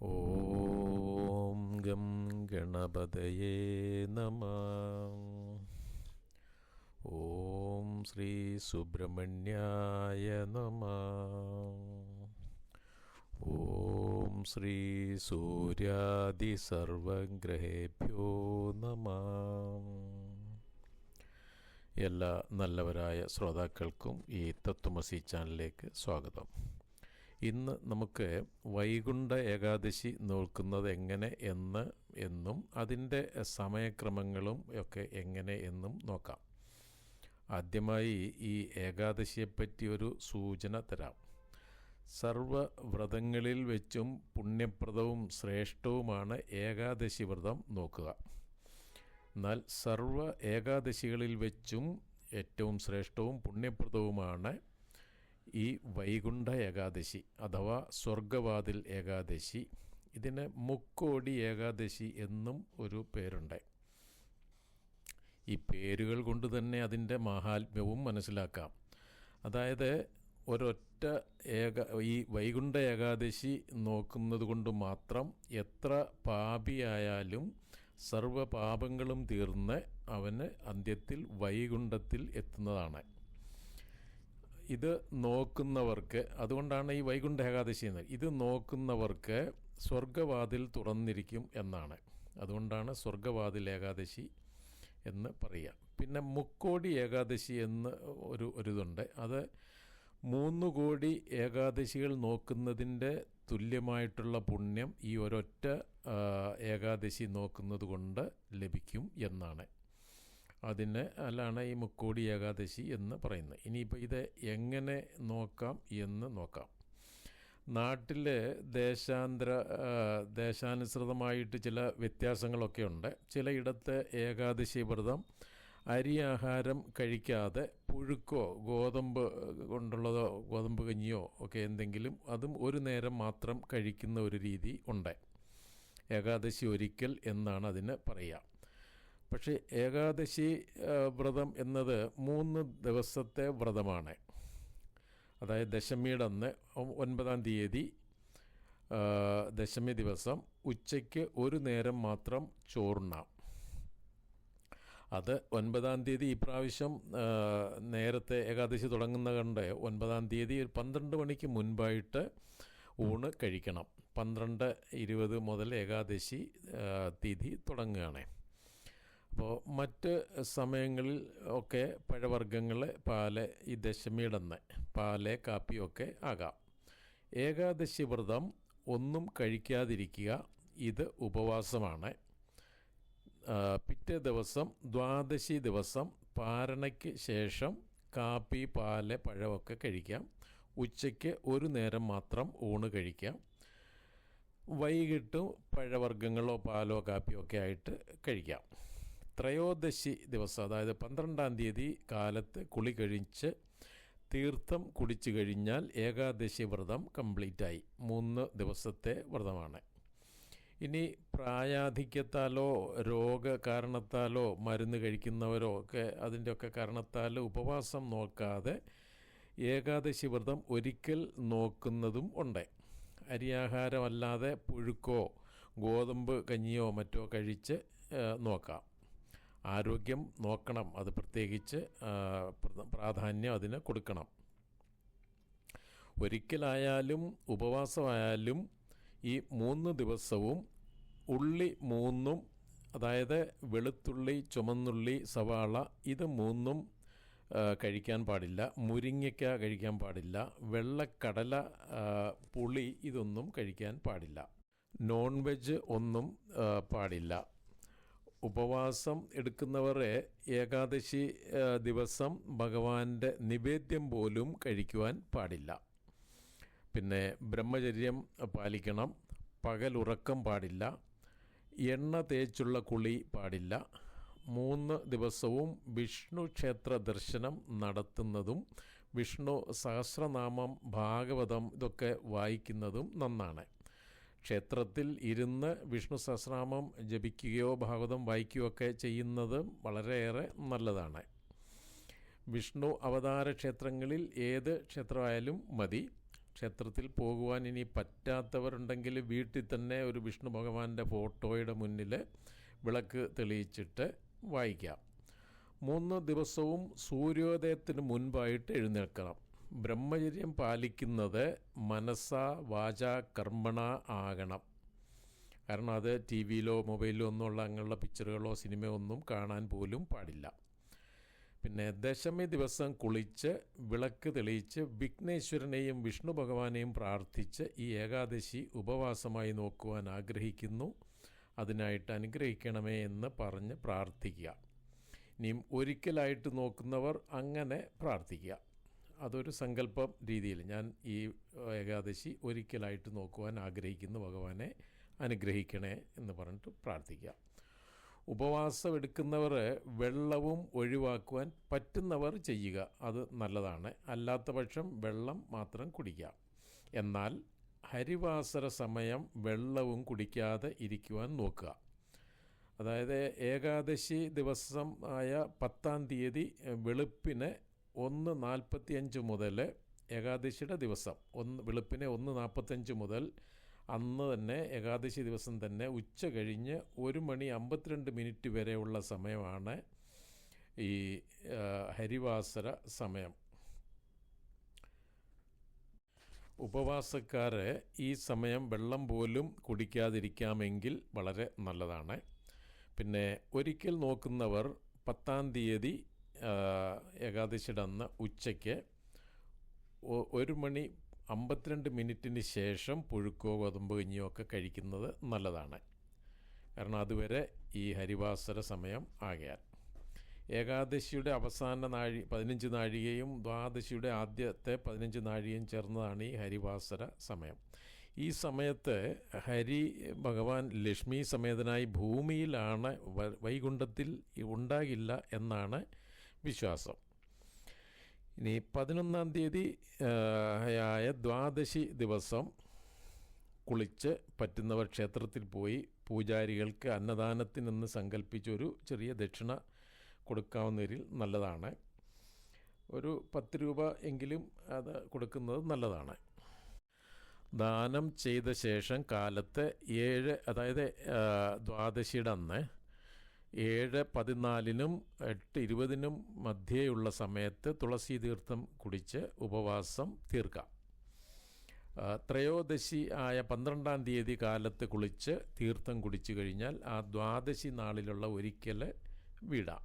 ഓം gum ഗണപതയേ നമഃ. ഓം ശ്രീ സുബ്രഹ്മണ്യായ നമഃ. ഓം ശ്രീ സൂര്യാദി സർവഗ്രഹേഭ്യോ നമഃ. എല്ലാ നല്ലവരായ ശ്രോതാക്കൾക്കും ഈ തത്വമസി ചാനലിലേക്ക് സ്വാഗതം. ഇന്ന് നമുക്ക് വൈകുണ്ഠ ഏകാദശി നോക്കുന്നത് എങ്ങനെ എന്നും അതിൻ്റെ സമയക്രമങ്ങളും ഒക്കെ എങ്ങനെ എന്നും നോക്കാം. ആദ്യമായി ഈ ഏകാദശിയെപ്പറ്റി ഒരു സൂചന തരാം. സർവ്വവ്രതങ്ങളിൽ വെച്ചും പുണ്യപ്രദവും ശ്രേഷ്ഠവുമാണ് ഏകാദശി വ്രതം നോക്കുക. എന്നാൽ സർവ്വ ഏകാദശികളിൽ വെച്ചും ഏറ്റവും ശ്രേഷ്ഠവും പുണ്യപ്രദവുമാണ് ഈ വൈകുണ്ഠ ഏകാദശി അഥവാ സ്വർഗവാതിൽ ഏകാദശി. ഇതിന് മുക്കോടി ഏകാദശി എന്നും ഒരു പേരുണ്ട്. ഈ പേരുകൾ കൊണ്ട് തന്നെ അതിൻ്റെ മാഹാത്മ്യവും മനസ്സിലാക്കാം. അതായത് ഒരൊറ്റ ഈ വൈകുണ്ഠ ഏകാദശി നോക്കുന്നത് കൊണ്ട് മാത്രം എത്ര പാപിയായാലും സർവ്വ പാപങ്ങളും തീർന്ന് അവന് അന്ത്യത്തിൽ വൈകുണ്ഠത്തിൽ എത്തുന്നതാണ്. ഇത് നോക്കുന്നവർക്ക്, അതുകൊണ്ടാണ് ഈ വൈകുണ്ഠ ഏകാദശി എന്ന്, ഇത് നോക്കുന്നവർക്ക് സ്വർഗവാതിൽ തുറന്നിരിക്കും എന്നാണ്. അതുകൊണ്ടാണ് സ്വർഗവാതിൽ ഏകാദശി എന്ന് പറയുക. പിന്നെ മുക്കോടി ഏകാദശി എന്ന് ഒരിതുണ്ട്. അത് 3 കോടി ഏകാദശികൾ നോക്കുന്നതിൻ്റെ തുല്യമായിട്ടുള്ള പുണ്യം ഈ ഒരൊറ്റ ഏകാദശി നോക്കുന്നത് കൊണ്ട് ലഭിക്കും എന്നാണ്. അല്ലാണ് ഈ മുക്കോടി ഏകാദശി എന്ന് പറയുന്നത്. ഇനിയിപ്പോൾ ഇത് എങ്ങനെ നോക്കാം എന്ന് നോക്കാം. നാട്ടിൽ ദേശാനുസൃതമായിട്ട് ചില വ്യത്യാസങ്ങളൊക്കെ ഉണ്ട്. ചിലയിടത്ത് ഏകാദശി വ്രതം അരി ആഹാരം കഴിക്കാതെ പുഴുക്കോ ഗോതമ്പ് കൊണ്ടുള്ളതോ ഗോതമ്പ് കഞ്ഞിയോ ഒക്കെ എന്തെങ്കിലും, അതും ഒരു നേരം മാത്രം കഴിക്കുന്ന ഒരു രീതി ഉണ്ട്. ഏകാദശി ഒരിക്കൽ എന്നാണ് അതിന് പറയുക. പക്ഷേ ഏകാദശി വ്രതം എന്നത് 3 ദിവസത്തെ വ്രതമാണ്. അതായത് ദശമിയുടെ അന്ന് 9-ാം തീയതി ദശമി ദിവസം ഉച്ചയ്ക്ക് ഒരു നേരം മാത്രം ചോറുണ്ണാം. അത് 9-ാം തീയതി ഈ പ്രാവശ്യം നേരത്തെ ഏകാദശി തുടങ്ങുന്ന കണ്ട് 9-ാം തീയതി 12 മണിക്ക് മുൻപായിട്ട് ഊണ് കഴിക്കണം. 12:20 മുതൽ ഏകാദശി തിഥി തുടങ്ങുകയാണ്. അപ്പോൾ മറ്റ് സമയങ്ങളിൽ ഒക്കെ പഴവർഗ്ഗങ്ങൾ, പാല്, ഈ ദശമിയുടെ അന്ന് പാല്, കാപ്പിയൊക്കെ ആകാം. ഏകാദശി വ്രതം ഒന്നും കഴിക്കാതിരിക്കുക, ഇത് ഉപവാസമാണ്. പിറ്റേ ദിവസം ദ്വാദശി ദിവസം പാരണയ്ക്ക് ശേഷം കാപ്പി, പാല്, പഴമൊക്കെ കഴിക്കാം. ഉച്ചയ്ക്ക് ഒരു നേരം മാത്രം ഊണ് കഴിക്കാം. വൈകിട്ടും പഴവർഗ്ഗങ്ങളോ പാലോ കാപ്പിയോ ഒക്കെ ആയിട്ട് കഴിക്കാം. ത്രയോദശി ദിവസം, അതായത് 12-ാം തീയതി കാലത്ത് കുളി കഴിച്ച് തീർത്ഥം കുടിച്ചു കഴിഞ്ഞാൽ ഏകാദശി വ്രതം കംപ്ലീറ്റായി. 3 ദിവസത്തെ വ്രതമാണ്. ഇനി പ്രായാധിക്യത്താലോ രോഗകാരണത്താലോ മരുന്ന് കഴിക്കുന്നവരോ ഒക്കെ അതിൻ്റെയൊക്കെ കാരണത്താലോ ഉപവാസം നോക്കാതെ ഏകാദശി വ്രതം ഒരിക്കൽ നോക്കുന്നതും ഉണ്ട്. അരിയാഹാരമല്ലാതെ പുഴുക്കോ ഗോതമ്പ് കഞ്ഞിയോ മറ്റോ കഴിച്ച് നോക്കാം. ആരോഗ്യം നോക്കണം, അത് പ്രത്യേകിച്ച് പ്രാധാന്യം അതിന് കൊടുക്കണം. ഒരിക്കലായാലും ഉപവാസമായാലും ഈ 3 ദിവസവും ഉള്ളി 3ഉം, അതായത് വെളുത്തുള്ളി, ചുമന്നുള്ളി, സവാള, ഇത് 3ഉം കഴിക്കാൻ പാടില്ല. മുരിങ്ങയ്ക്ക കഴിക്കാൻ പാടില്ല. വെള്ളക്കടല, പുളി, ഇതൊന്നും കഴിക്കാൻ പാടില്ല. നോൺ വെജ് ഒന്നും പാടില്ല. ഉപവാസം എടുക്കുന്നവർ ഏകാദശി ദിവസം ഭഗവാന്റെ നിവേദ്യം പോലും കഴിക്കുവാൻ പാടില്ല. പിന്നെ ബ്രഹ്മചര്യം പാലിക്കണം. പകലുറക്കം പാടില്ല. എണ്ണ തേച്ചുള്ള കുളി പാടില്ല. 3 ദിവസവും വിഷ്ണു ക്ഷേത്ര ദർശനം നടത്തുന്നതും വിഷ്ണു സഹസ്രനാമം, ഭാഗവതം ഇതൊക്കെ വായിക്കുന്നതും നന്നാണ്. ക്ഷേത്രത്തിൽ ഇരുന്ന് വിഷ്ണു സഹസ്രനാമം ജപിക്കുകയോ ഭാഗവതം വായിക്കുകയോ ഒക്കെ ചെയ്യുന്നത് വളരെയേറെ നല്ലതാണ്. വിഷ്ണു അവതാര ക്ഷേത്രങ്ങളിൽ ഏത് ക്ഷേത്രമായാലും മതി. ക്ഷേത്രത്തിൽ പോകുവാൻ ഇനി പറ്റാത്തവരുണ്ടെങ്കിൽ വീട്ടിൽ തന്നെ ഒരു വിഷ്ണു ഭഗവാന്റെ ഫോട്ടോയുടെ മുന്നിൽ വിളക്ക് തെളിയിച്ചിട്ട് വായിക്കാം. 3 ദിവസവും സൂര്യോദയത്തിന് മുൻപായിട്ട് എഴുന്നേൽക്കണം. ബ്രഹ്മചര്യം പാലിക്കുന്നത് മനസ്സ വാച കർമ്മണ ആകണം. കാരണം അത് ടി വിയിലോ മൊബൈലിലോ ഒന്നുമുള്ള അങ്ങനെയുള്ള പിക്ചറുകളോ സിനിമയോ ഒന്നും കാണാൻ പോലും പാടില്ല. പിന്നെ ദശമി ദിവസം കുളിച്ച് വിളക്ക് തെളിയിച്ച് വിഘ്നേശ്വരനെയും വിഷ്ണു ഭഗവാനെയും പ്രാർത്ഥിച്ച് ഈ ഏകാദശി ഉപവാസമായി നോക്കുവാൻ ആഗ്രഹിക്കുന്നു, അതിനായിട്ട് അനുഗ്രഹിക്കണമേ എന്ന് പറഞ്ഞ് പ്രാർത്ഥിക്കുക. ഇനിയും ഒരിക്കലായിട്ട് നോക്കുന്നവർ അങ്ങനെ പ്രാർത്ഥിക്കുക. അതൊരു സങ്കല്പം രീതിയിൽ ഞാൻ ഈ ഏകാദശി ഒരിക്കലായിട്ട് നോക്കുവാൻ ആഗ്രഹിക്കുന്നു, ഭഗവാനെ അനുഗ്രഹിക്കണേ എന്ന് പറഞ്ഞിട്ട് പ്രാർത്ഥിക്കുക. ഉപവാസം എടുക്കുന്നവർ വെള്ളവും ഒഴിവാക്കുവാൻ പറ്റുന്നവർ ചെയ്യുക, അത് നല്ലതാണ്. അല്ലാത്ത പക്ഷം വെള്ളം മാത്രം കുടിക്കുക. എന്നാൽ ഹരിവാസര സമയം വെള്ളവും കുടിക്കാതെ ഇരിക്കുവാൻ നോക്കുക. അതായത് ഏകാദശി ദിവസം ആയ 10-ാം തീയതി വെളുപ്പിന് 1:45 മുതൽ ഏകാദശിയുടെ ദിവസം വെളുപ്പിനെ 1:45 മുതൽ അന്ന് തന്നെ ഏകാദശി ദിവസം തന്നെ ഉച്ച കഴിഞ്ഞ് 1:52 വരെയുള്ള സമയമാണ് ഈ ഹരിവാസര സമയം. ഉപവാസക്കാർ ഈ സമയം വെള്ളം പോലും കുടിക്കാതിരിക്കാമെങ്കിൽ വളരെ നല്ലതാണ്. പിന്നെ ഒരിക്കൽ നോക്കുന്നവർ 10-ാം തീയതി ഏകാദശിയുടെ അന്ന് ഉച്ചയ്ക്ക് 1:52 ശേഷം പുഴുക്കോ ഗോതമ്പ് കഞ്ഞിയോ ഒക്കെ കഴിക്കുന്നത് നല്ലതാണ്. കാരണം അതുവരെ ഈ ഹരിവാസര സമയം ആകയാൽ ഏകാദശിയുടെ അവസാന 15 നാഴികയും ദ്വാദശിയുടെ ആദ്യത്തെ 15 നാഴികയും ചേർന്നതാണ് ഈ ഹരിവാസര സമയം. ഈ സമയത്ത് ഹരി ഭഗവാൻ ലക്ഷ്മി സമേതനായി ഭൂമിയിലാണ്, വൈകുണ്ഠത്തിൽ ഉണ്ടാകില്ല എന്നാണ് വിശ്വാസം. ഇനി 11-ാം തീയതി ആയ ദ്വാദശി ദിവസം കുളിച്ച് പറ്റുന്നവർ ക്ഷേത്രത്തിൽ പോയി പൂജാരികൾക്ക് അന്നദാനത്തിനെന്ന് സങ്കല്പിച്ചൊരു ചെറിയ ദക്ഷിണ കൊടുക്കാവുന്നതിൽ നല്ലതാണ്. ഒരു 10 രൂപ എങ്കിലും അത് കൊടുക്കുന്നത് നല്ലതാണ്. ദാനം ചെയ്ത ശേഷം കാലത്ത് 7, അതായത് ദ്വാദശിയുടെ അന്ന് 7:14 8:20 മധ്യേയുള്ള സമയത്ത് തുളസി തീർത്ഥം കുടിച്ച് ഉപവാസം തീർക്കാം. ത്രയോദശി ആയ 12-ാം തീയതി കാലത്ത് കുളിച്ച് തീർത്ഥം കുടിച്ചു കഴിഞ്ഞാൽ ആ ദ്വാദശി നാളിലുള്ള ഒരിക്കൽ വിടാം.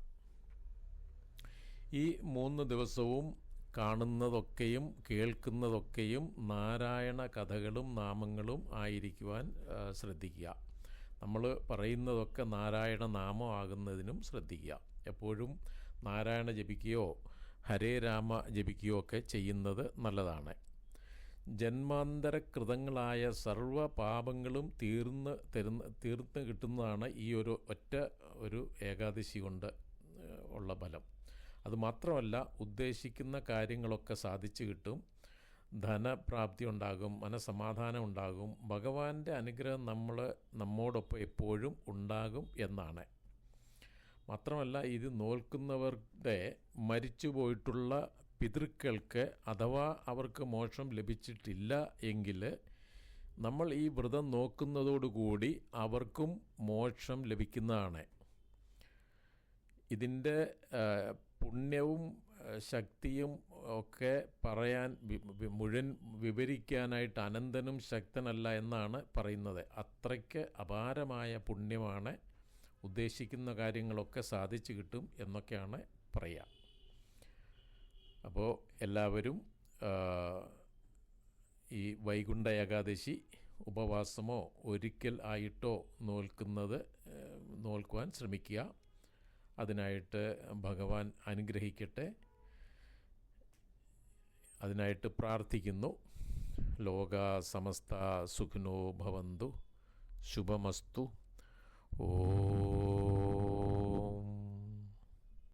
ഈ 3 ദിവസവും കാണുന്നതൊക്കെയും കേൾക്കുന്നതൊക്കെയും നാരായണ കഥകളും നാമങ്ങളും ആയിരിക്കുവാൻ ശ്രദ്ധിക്കുക. നമ്മൾ പറയുന്നതൊക്കെ നാരായണ നാമം ആകുന്നതിനും ശ്രദ്ധിക്കുക. എപ്പോഴും നാരായണ ജപിക്കുകയോ ഹരേ രാമ ജപിക്കുകയോ ഒക്കെ ചെയ്യുന്നത് നല്ലതാണ്. ജന്മാന്തര കൃതങ്ങളായ സർവ്വ പാപങ്ങളും തീർന്ന് കിട്ടുന്നതാണ് ഈ ഒറ്റ ഏകാദശി കൊണ്ട് ഉള്ള ഫലം. അതുമാത്രമല്ല, ഉദ്ദേശിക്കുന്ന കാര്യങ്ങളൊക്കെ സാധിച്ചു കിട്ടും, ധനപ്രാപ്തി ഉണ്ടാകും, മനസമാധാനം ഉണ്ടാകും, ഭഗവാന്റെ അനുഗ്രഹം നമ്മോടൊപ്പം എപ്പോഴും ഉണ്ടാകും എന്നാണ്. മാത്രമല്ല, ഇത് നോൽക്കുന്നവരുടെ മരിച്ചുപോയിട്ടുള്ള പിതൃക്കൾക്ക് അഥവാ അവർക്ക് മോക്ഷം ലഭിച്ചിട്ടില്ല എങ്കിൽ നമ്മൾ ഈ വ്രതം നോക്കുന്നതോടുകൂടി അവർക്കും മോക്ഷം ലഭിക്കുന്നതാണ്. ഇതിൻ്റെ പുണ്യവും ശക്തിയും ഒക്കെ പറയാൻ മുഴുവൻ വിവരിക്കാനായിട്ട് അനന്തനും ശക്തനല്ല എന്നാണ് പറയുന്നത്. അത്രയ്ക്ക് അപാരമായ പുണ്യമാണ്, ഉദ്ദേശിക്കുന്ന കാര്യങ്ങളൊക്കെ സാധിച്ചു കിട്ടും എന്നൊക്കെയാണ് പറയുക. അപ്പോൾ എല്ലാവരും ഈ വൈകുണ്ഠ ഏകാദശി ഉപവാസമോ ഒരിക്കൽ ആയിട്ടോ നോൽക്കുവാൻ ശ്രമിക്കുക. അതിനായിട്ട് ഭഗവാൻ അനുഗ്രഹിക്കട്ടെ, അതിനായിട്ട് പ്രാർത്ഥിക്കുന്നു. ലോകാ സമസ്ത സുഖിനോ ഭവന്തു, ശുഭമസ്തു. ഓ